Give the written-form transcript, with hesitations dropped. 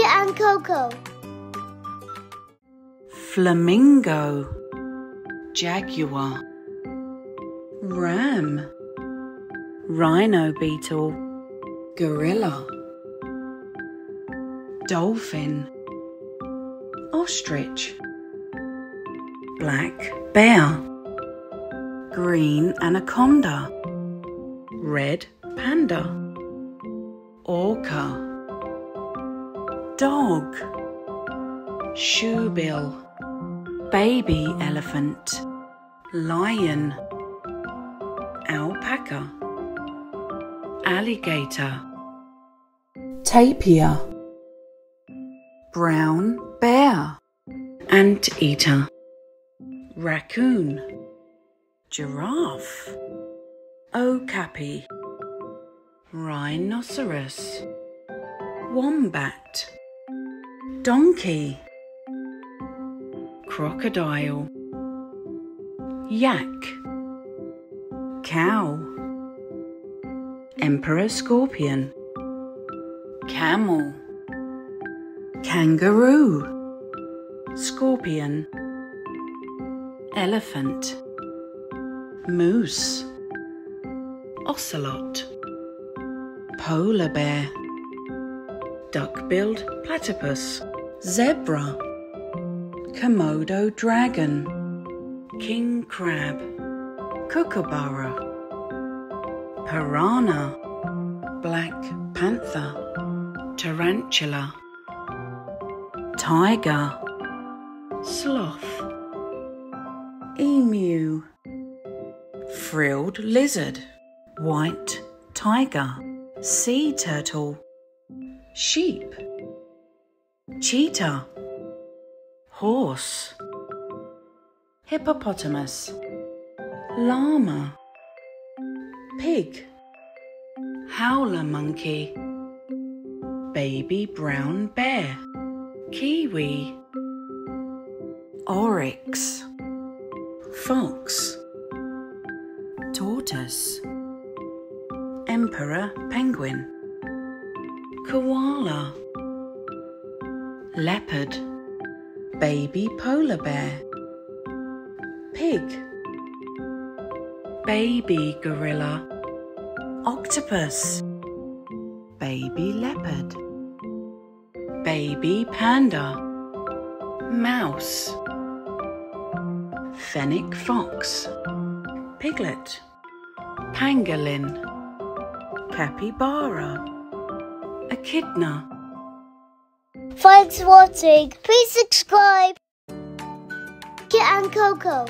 Kit and Coco. Flamingo, jaguar, ram, rhino beetle, gorilla, dolphin, ostrich, black bear, green anaconda, red panda, orca, dog, shoebill, baby elephant, lion, alpaca, alligator, tapir, brown bear, anteater, raccoon, giraffe, okapi, rhinoceros, wombat, donkey, crocodile, yak, cow, emperor scorpion, camel, kangaroo, scorpion, elephant, moose, ocelot, polar bear, duck-billed platypus, zebra, Komodo dragon, king crab, kookaburra, piranha, black panther, tarantula, tiger, sloth, emu, frilled lizard, white tiger, sea turtle, sheep, cheetah, horse, hippopotamus, llama, pig, howler monkey, baby brown bear, kiwi, oryx, fox, tortoise, emperor penguin, koala, leopard, baby polar bear, pig, baby gorilla, octopus, baby leopard, baby panda, mouse, fennec fox, piglet, pangolin, capybara, echidna. Thanks for watching. Please subscribe. Kit and Coco.